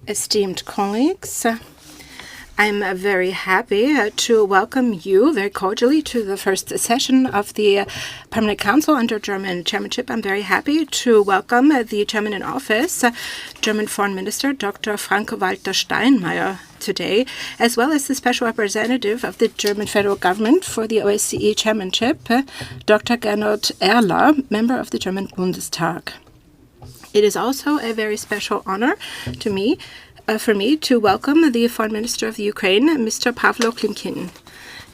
Esteemed colleagues, I'm very happy to welcome you very cordially to the first session of the Permanent Council under German chairmanship. I'm very happy to welcome the Chairman-in-Office, German Foreign Minister Dr. Frank-Walter Steinmeier today, as well as the Special Representative of the German Federal Government for the OSCE Chairmanship, Dr. Gernot Erler, member of the German Bundestag. It is also a very special honor to me for me to welcome the Foreign Minister of the Ukraine, Mr. Pavlo Klimkin.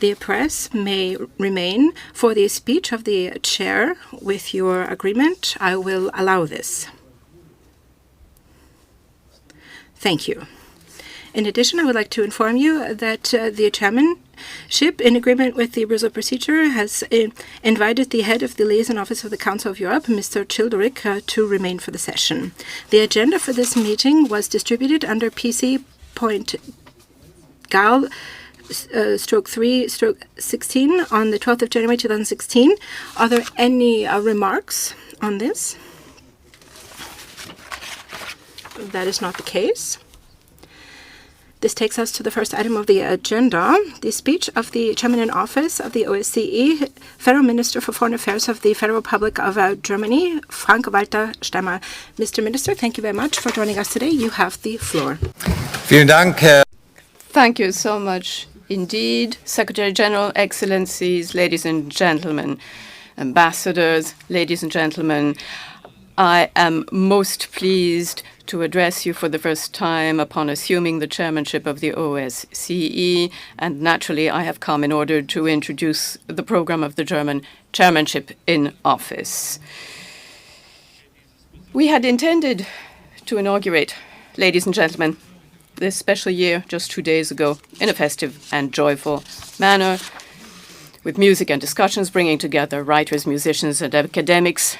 The press may remain for the speech of the chair. With your agreement, I will allow this. Thank you. In addition, I would like to inform you that the chairmanship, in agreement with the rules of procedure, has invited the head of the liaison office of the Council of Europe, Mr. Childeric, to remain for the session. The agenda for this meeting was distributed under PC.gal/3/16 on the 12th of January 2016. Are there any remarks on this? That is not the case. This takes us to the first item of the agenda, the speech of the Chairman-in-Office of the OSCE, Federal Minister for Foreign Affairs of the Federal Republic of Germany, Frank-Walter Steinmeier. Mr. Minister, thank you very much for joining us today. You have the floor. Vielen Dank, Thank you so much indeed, Secretary General, Excellencies, ladies and gentlemen, ambassadors, ladies and gentlemen. I am most pleased to address you for the first time upon assuming the chairmanship of the OSCE, and naturally I have come in order to introduce the program of the German chairmanship in office. We had intended to inaugurate, ladies and gentlemen, this special year just 2 days ago in a festive and joyful manner, with music and discussions bringing together writers, musicians and academics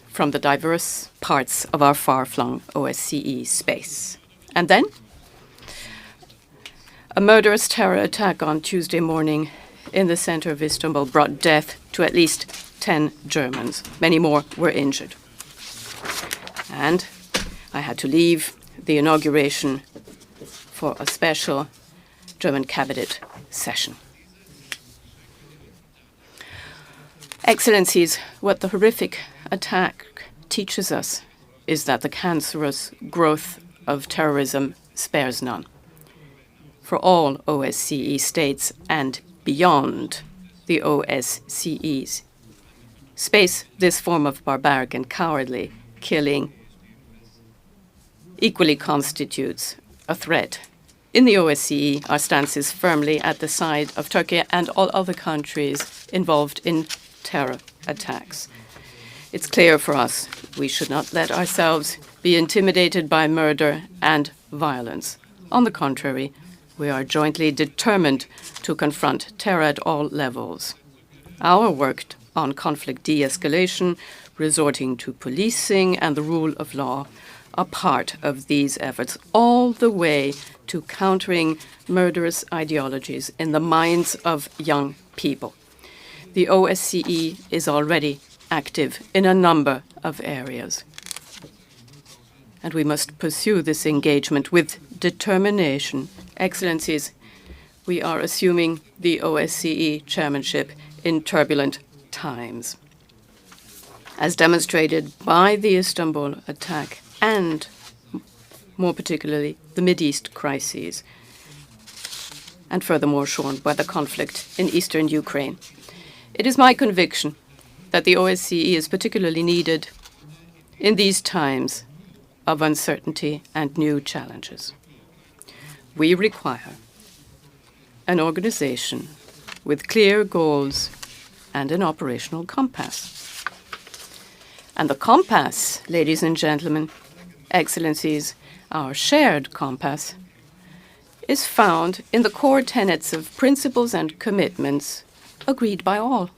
from the diverse parts of our far-flung OSCE space. And then, a murderous terror attack on Tuesday morning in the center of Istanbul brought death to at least 10 Germans. Many more were injured. And I had to leave the inauguration for a special German cabinet session. Excellencies, what the horrific attack teaches us is that the cancerous growth of terrorism spares none. For all OSCE states and beyond the OSCE's space, this form of barbaric and cowardly killing equally constitutes a threat. In the OSCE, our stance is firmly at the side of Turkey and all other countries involved in terror attacks. It's clear for us we should not let ourselves be intimidated by murder and violence. On the contrary, we are jointly determined to confront terror at all levels. Our work on conflict de-escalation, resorting to policing and the rule of law are part of these efforts, all the way to countering murderous ideologies in the minds of young people. The OSCE is already active in a number of areas. And we must pursue this engagement with determination. Excellencies, we are assuming the OSCE chairmanship in turbulent times. As demonstrated by the Istanbul attack and, more particularly, the Mideast crises, and furthermore shown by the conflict in eastern Ukraine. It is my conviction that the OSCE is particularly needed in these times of uncertainty and new challenges. We require an organization with clear goals and an operational compass. And the compass, ladies and gentlemen, excellencies, our shared compass, is found in the core tenets of principles and commitments agreed by all.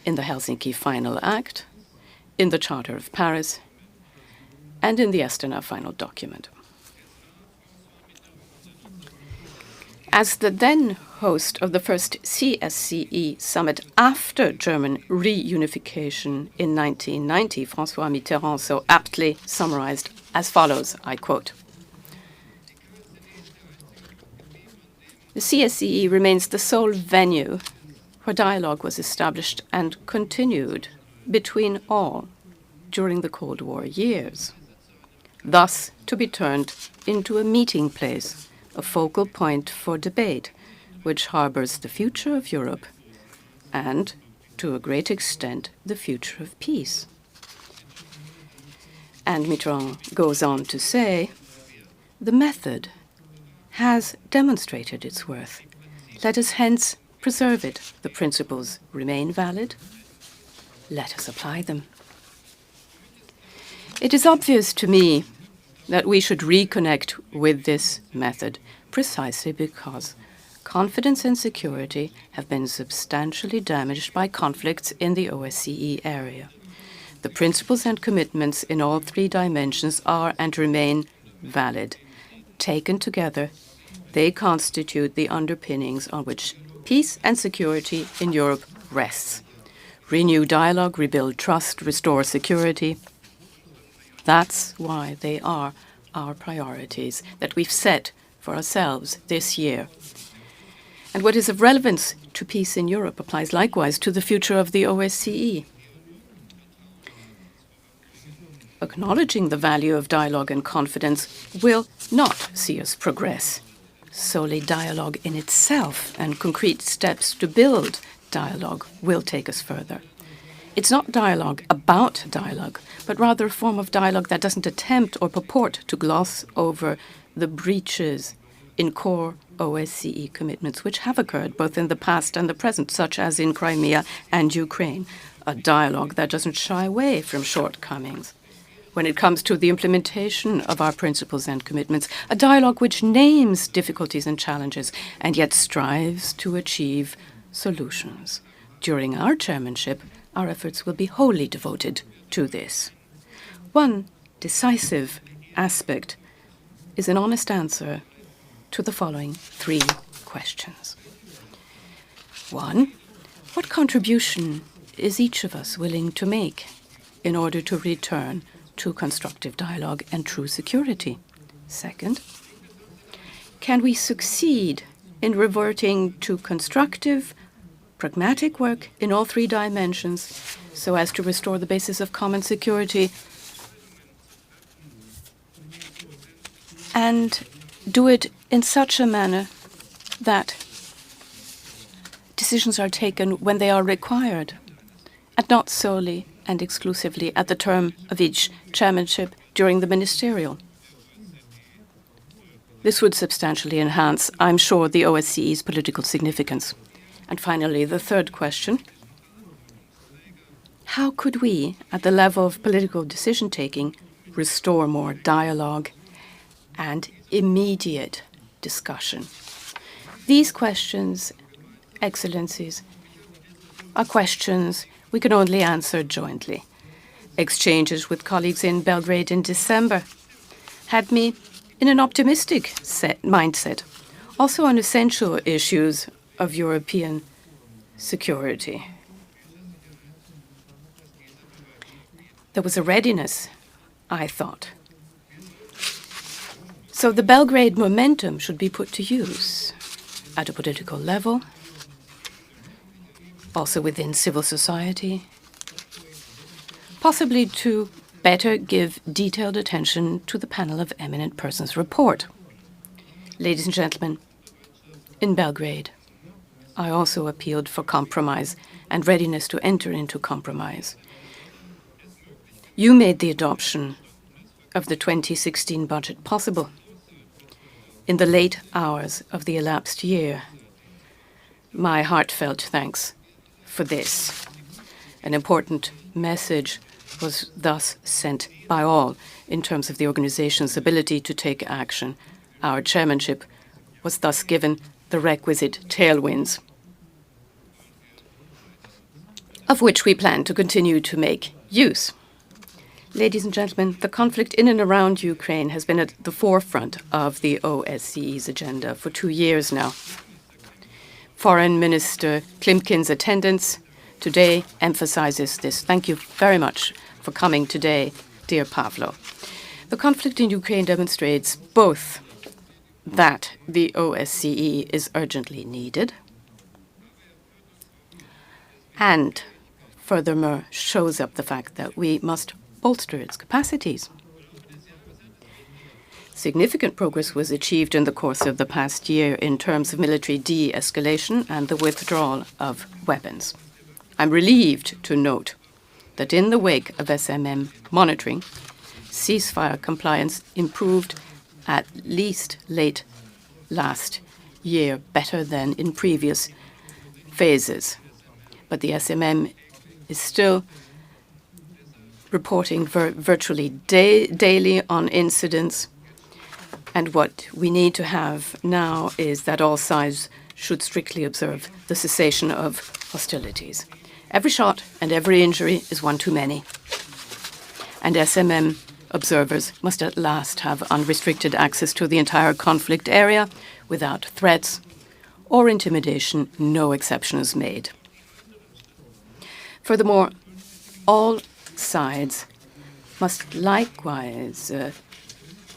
In the Helsinki Final Act, in the Charter of Paris, and in the Astana Final Document. As the then host of the first CSCE summit after German reunification in 1990, François Mitterrand so aptly summarized as follows, I quote, "The CSCE remains the sole venue where dialogue was established and continued between all during the Cold War years, thus to be turned into a meeting place, a focal point for debate, which harbors the future of Europe and, to a great extent, the future of peace." And Mitterrand goes on to say, "The method has demonstrated its worth. Let us hence preserve it. The principles remain valid. Let us apply them." It is obvious to me that we should reconnect with this method precisely because confidence and security have been substantially damaged by conflicts in the OSCE area. The principles and commitments in all three dimensions are and remain valid. Taken together, they constitute the underpinnings on which peace and security in Europe rests. Renew dialogue, rebuild trust, restore security. That's why they are our priorities that we've set for ourselves this year. And what is of relevance to peace in Europe applies likewise to the future of the OSCE. Acknowledging the value of dialogue and confidence will not see us progress. Solely dialogue in itself and concrete steps to build dialogue will take us further. It's not dialogue about dialogue, but rather a form of dialogue that doesn't attempt or purport to gloss over the breaches in core OSCE commitments which have occurred both in the past and the present, such as in Crimea and Ukraine. A dialogue that doesn't shy away from shortcomings when it comes to the implementation of our principles and commitments. A dialogue which names difficulties and challenges and yet strives to achieve solutions. During our chairmanship, our efforts will be wholly devoted to this. One decisive aspect is an honest answer to the following three questions. 1. What contribution is each of us willing to make in order to return to constructive dialogue and true security? 2nd, can we succeed in reverting to constructive, pragmatic work in all three dimensions so as to restore the basis of common security and do it in such a manner that decisions are taken when they are required and not solely and exclusively at the term of each chairmanship during the ministerial? This would substantially enhance, I'm sure, the OSCE's political significance. And finally, the third question: how could we, at the level of political decision-taking, restore more dialogue and immediate discussion? These questions, Excellencies, are questions we can only answer jointly. Exchanges with colleagues in Belgrade in December had me in an optimistic mindset, also on essential issues of European security. There was a readiness, I thought. So the Belgrade momentum should be put to use at a political level, also within civil society, possibly to better give detailed attention to the panel of eminent persons report. Ladies and gentlemen, in Belgrade, I also appealed for compromise and readiness to enter into compromise. You made the adoption of the 2016 budget possible in the late hours of the elapsed year. My heartfelt thanks for this. An important message was thus sent by all in terms of the organization's ability to take action. Our chairmanship was thus given the requisite tailwinds, of which we plan to continue to make use. Ladies and gentlemen, the conflict in and around Ukraine has been at the forefront of the OSCE's agenda for 2 years now. Foreign Minister Klimkin's attendance today emphasizes this. Thank you very much for coming today, dear Pavlo. The conflict in Ukraine demonstrates both that the OSCE is urgently needed and furthermore shows up the fact that we must bolster its capacities. Significant progress was achieved in the course of the past year in terms of military de-escalation and the withdrawal of weapons. I'm relieved to note that in the wake of SMM monitoring, ceasefire compliance improved at least late last year, better than in previous phases. But the SMM is still reporting virtually daily on incidents. And what we need to have now is that all sides should strictly observe the cessation of hostilities. Every shot and every injury is one too many. And SMM observers must at last have unrestricted access to the entire conflict area without threats or intimidation, no exceptions made. Furthermore, all sides must likewise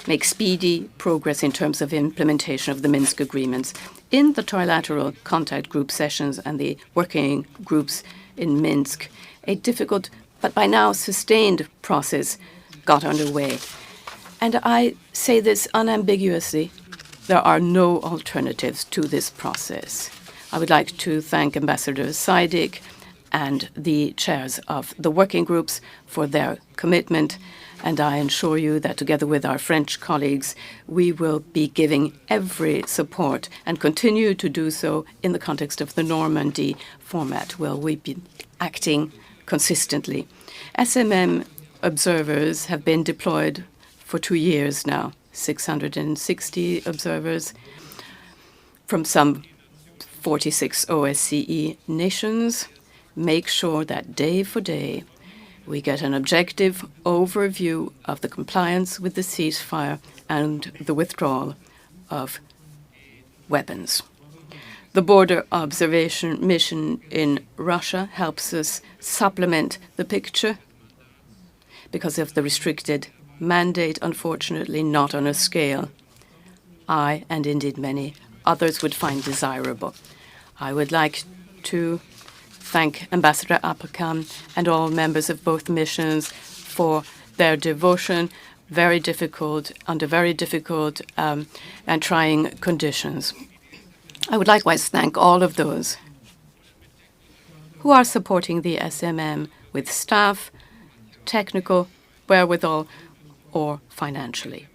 make speedy progress in terms of implementation of the Minsk agreements. In the trilateral contact group sessions and the working groups in Minsk, a difficult but by now sustained process got underway. And I say this unambiguously, there are no alternatives to this process. I would like to thank Ambassador Saidik and the chairs of the working groups for their commitment. And I assure you that together with our French colleagues, we will be giving every support and continue to do so in the context of the Normandy format, where we've been acting consistently. SMM observers have been deployed for 2 years now, 660 observers from some 46 OSCE nations. Make sure that day for day we get an objective overview of the compliance with the ceasefire and the withdrawal of weapons. The border observation mission in Russia helps us supplement the picture because of the restricted mandate, unfortunately not on a scale I, and indeed many others, would find desirable. I would like to thank Ambassador Apakan and all members of both missions for their devotion, under very difficult and trying conditions. I would likewise thank all of those who are supporting the SMM with staff, technical wherewithal, or financially.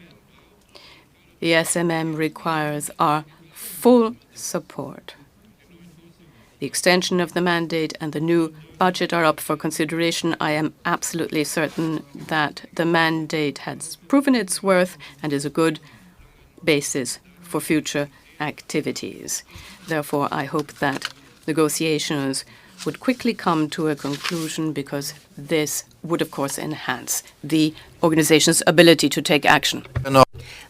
The SMM requires our full support. The extension of the mandate and the new budget are up for consideration. I am absolutely certain that the mandate has proven its worth and is a good basis for future activities. Therefore, I hope that negotiations would quickly come to a conclusion, because this would, of course, enhance the organization's ability to take action.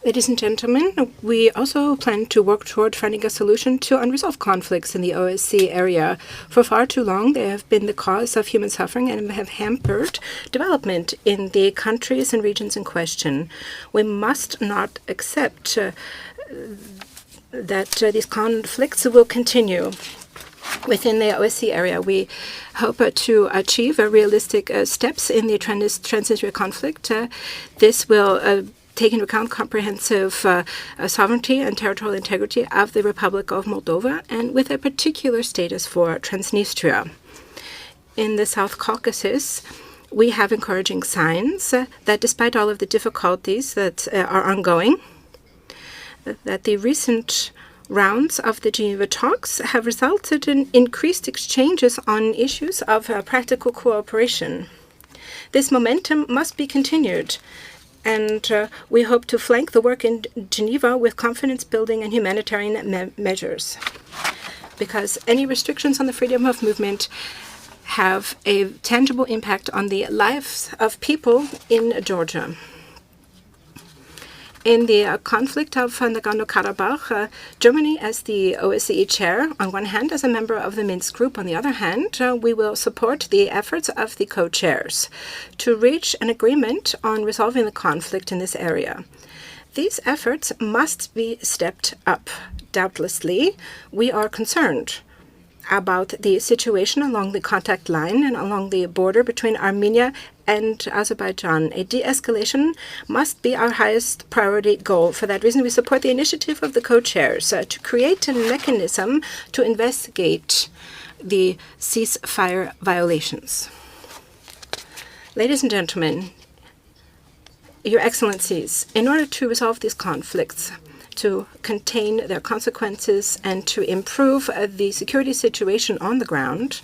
Ladies and gentlemen, we also plan to work toward finding a solution to unresolved conflicts in the OSCE area. For far too long, they have been the cause of human suffering and have hampered development in the countries and regions in question. We must not accept that these conflicts will continue. Within the OSCE area, we hope to achieve realistic steps in the Transnistria conflict. This will take into account comprehensive sovereignty and territorial integrity of the Republic of Moldova, and with a particular status for Transnistria. In the South Caucasus, we have encouraging signs that despite all of the difficulties that are ongoing, that the recent rounds of the Geneva talks have resulted in increased exchanges on issues of practical cooperation. This momentum must be continued, and we hope to flank the work in Geneva with confidence-building and humanitarian measures, because any restrictions on the freedom of movement have a tangible impact on the lives of people in Georgia. In the conflict of Nagorno-Karabakh, Germany, as the OSCE chair, on one hand, as a member of the Minsk group, on the other hand, we will support the efforts of the co-chairs to reach an agreement on resolving the conflict in this area. These efforts must be stepped up. Doubtlessly, we are concerned about the situation along the contact line and along the border between Armenia and Azerbaijan. A de-escalation must be our highest priority goal. For that reason, we support the initiative of the co-chairs to create a mechanism to investigate the ceasefire violations. Ladies and gentlemen, Your Excellencies, in order to resolve these conflicts, to contain their consequences and to improve the security situation on the ground,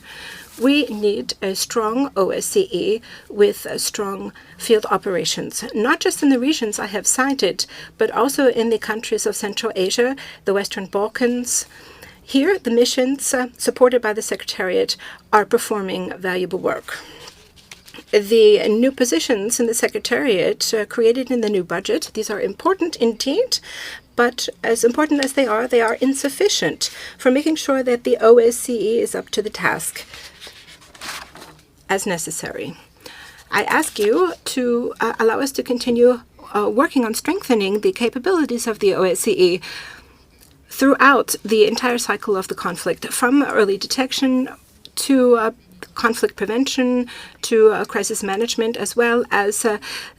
we need a strong OSCE with strong field operations, not just in the regions I have cited, but also in the countries of Central Asia, the Western Balkans. Here, the missions supported by the Secretariat are performing valuable work. The new positions in the Secretariat created in the new budget, these are important indeed, but as important as they are insufficient for making sure that the OSCE is up to the task as necessary. I ask you to allow us to continue working on strengthening the capabilities of the OSCE throughout the entire cycle of the conflict, from early detection to conflict prevention, to crisis management, as well as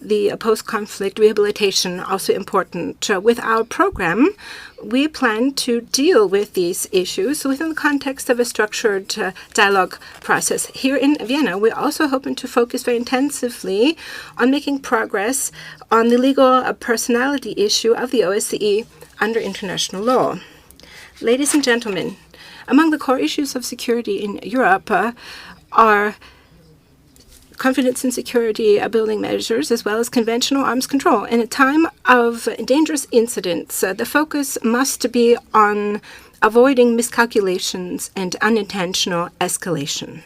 the post-conflict rehabilitation, also important. With our program, we plan to deal with these issues within the context of a structured dialogue process. Here in Vienna, we're also hoping to focus very intensively on making progress on the legal personality issue of the OSCE under international law. Ladies and gentlemen, among the core issues of security in Europe are confidence and security building measures, as well as conventional arms control. In a time of dangerous incidents, the focus must be on avoiding miscalculations and unintentional escalation.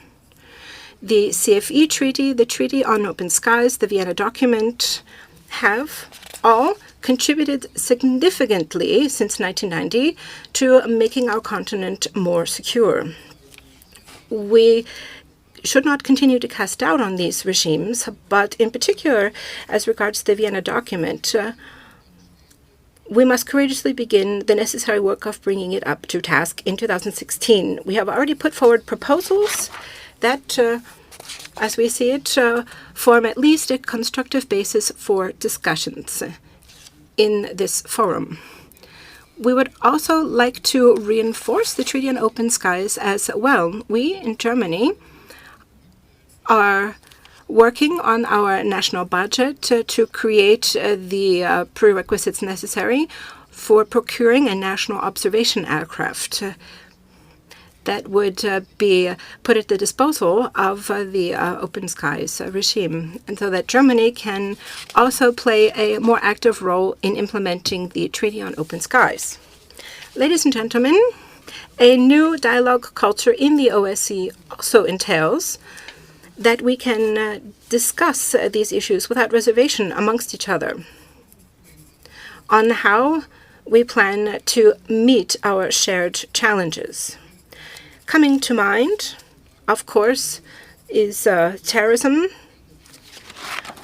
The CFE Treaty, the Treaty on Open Skies, the Vienna document have all contributed significantly since 1990 to making our continent more secure. We should not continue to cast doubt on these regimes, but in particular, as regards the Vienna document, we must courageously begin the necessary work of bringing it up to task in 2016. We have already put forward proposals that, as we see it, form at least a constructive basis for discussions in this forum. We would also like to reinforce the Treaty on Open Skies as well. We in Germany are working on our national budget to create the prerequisites necessary for procuring a national observation aircraft that would be put at the disposal of the Open Skies regime, and so that Germany can also play a more active role in implementing the Treaty on Open Skies. Ladies and gentlemen, a new dialogue culture in the OSCE also entails that we can discuss these issues without reservation amongst each other on how we plan to meet our shared challenges. Coming to mind, of course, is terrorism,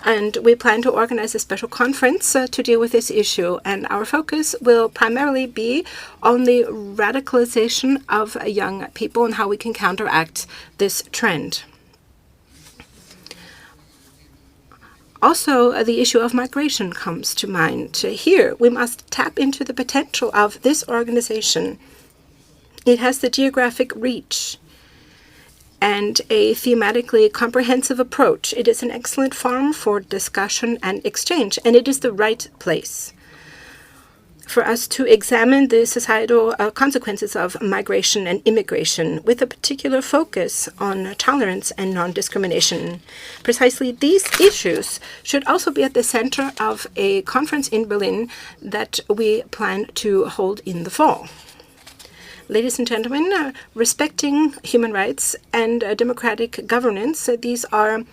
and we plan to organize a special conference to deal with this issue, and our focus will primarily be on the radicalization of young people and how we can counteract this trend. Also, the issue of migration comes to mind. Here, we must tap into the potential of this organization. It has the geographic reach and a thematically comprehensive approach. It is an excellent forum for discussion and exchange, and it is the right place for us to examine the societal consequences of migration and immigration with a particular focus on tolerance and non-discrimination. Precisely these issues should also be at the center of a conference in Berlin that we plan to hold in the fall. Ladies and gentlemen, respecting human rights and democratic governance, these are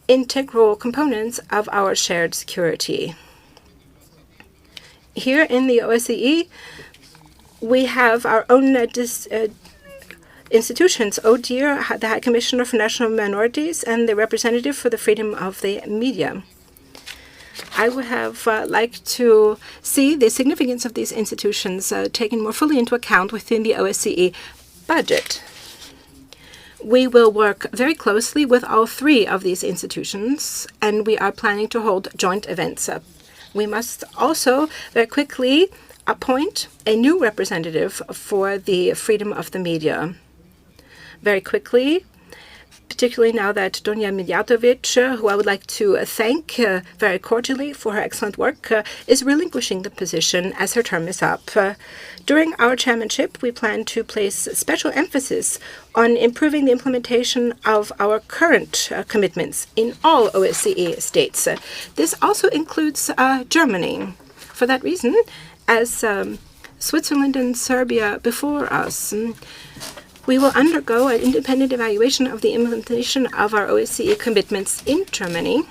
integral components of our shared security. Here in the OSCE, we have our own institutions, ODIHR, the High Commissioner for National Minorities, and the Representative for the Freedom of the Media. I would have liked to see the significance of these institutions taken more fully into account within the OSCE budget. We will work very closely with all three of these institutions, and we are planning to hold joint events. We must also very quickly appoint a new representative for the freedom of the media. Very quickly, particularly now that Dunja Mijatovic, who I would like to thank very cordially for her excellent work, is relinquishing the position as her term is up. During our chairmanship, we plan to place special emphasis on improving the implementation of our current commitments in all OSCE states. This also includes Germany. For that reason, as Switzerland and Serbia before us, we will undergo an independent evaluation of the implementation of our OSCE commitments in Germany.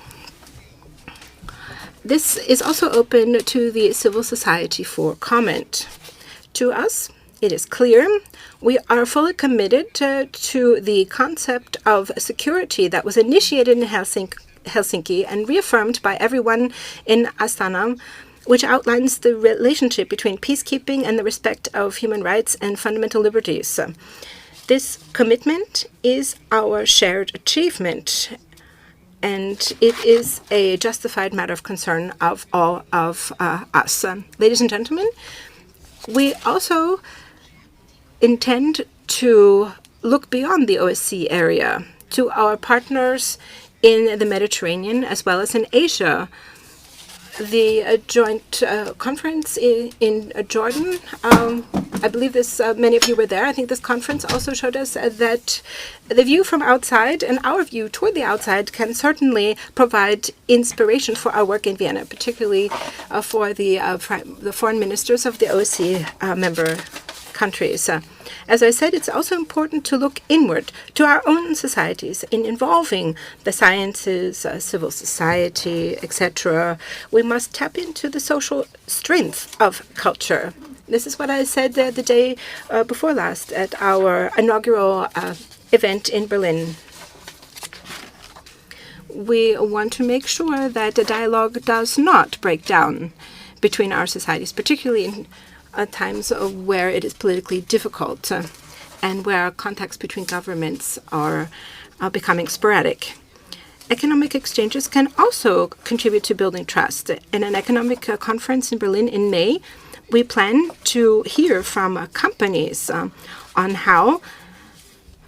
This is also open to the civil society for comment. To us, it is clear we are fully committed to the concept of security that was initiated in Helsinki and reaffirmed by everyone in Astana, which outlines the relationship between peacekeeping and the respect of human rights and fundamental liberties. This commitment is our shared achievement, and it is a justified matter of concern of all of us. Ladies and gentlemen, we also intend to look beyond the OSCE area to our partners in the Mediterranean as well as in Asia. The joint conference in Jordan, I believe this. Many of you were there. I think this conference also showed us that the view from outside and our view toward the outside can certainly provide inspiration for our work in Vienna, particularly for the foreign ministers of the OSCE member countries. As I said, it's also important to look inward to our own societies in involving the sciences, civil society, etc. We must tap into the social strength of culture. This is what I said the day before last at our inaugural event in Berlin. We want to make sure that the dialogue does not break down between our societies, particularly in times where it is politically difficult and where contacts between governments are becoming sporadic. Economic exchanges can also contribute to building trust. In an economic conference in Berlin in May, we plan to hear from companies on how,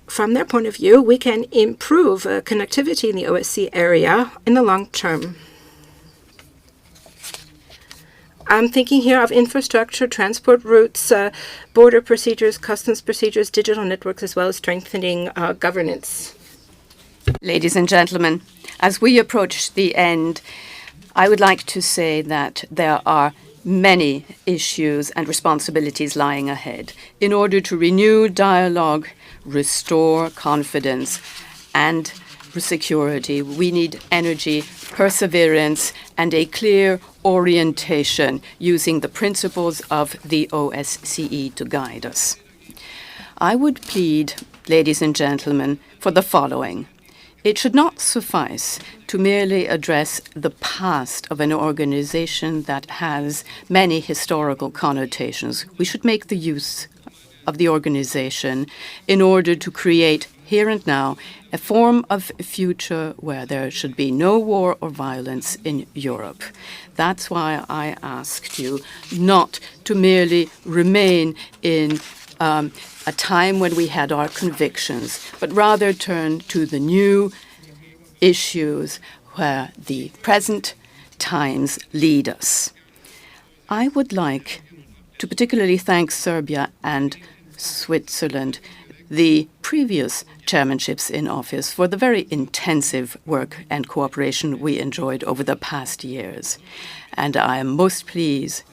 from their point of view, we can improve connectivity in the OSCE area in the long term. I'm thinking here of infrastructure, transport routes, border procedures, customs procedures, digital networks, as well as strengthening governance. Ladies and gentlemen, as we approach the end, I would like to say that there are many issues and responsibilities lying ahead. In order to renew dialogue, restore confidence, and security, we need energy, perseverance, and a clear orientation using the principles of the OSCE to guide us. I would plead, ladies and gentlemen, for the following. It should not suffice to merely address the past of an organization that has many historical connotations. We should make the use of the organization in order to create here and now a form of future where there should be no war or violence in Europe. That's why I asked you not to merely remain in a time when we had our convictions, but rather turn to the new issues where the present times lead us. I would like to particularly thank Serbia and Switzerland, the previous chairmanships in office, for the very intensive work and cooperation we enjoyed over the past years. And I am most pleased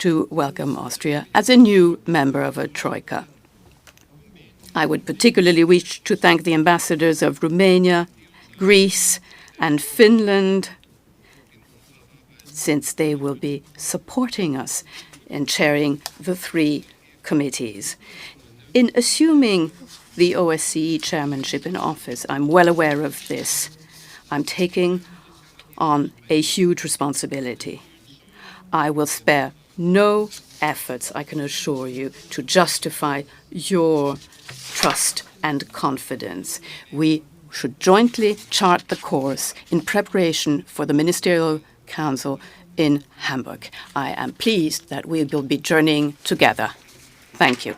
to welcome Austria as a new member of a troika. I would particularly wish to thank the ambassadors of Romania, Greece, and Finland, since they will be supporting us in chairing the 3 committees. In assuming the OSCE chairmanship in office, I'm well aware of this. I'm taking on a huge responsibility. I will spare no efforts, I can assure you, to justify your trust and confidence. We should jointly chart the course in preparation for the Ministerial Council in Hamburg. I am pleased that we will be journeying together. Thank you.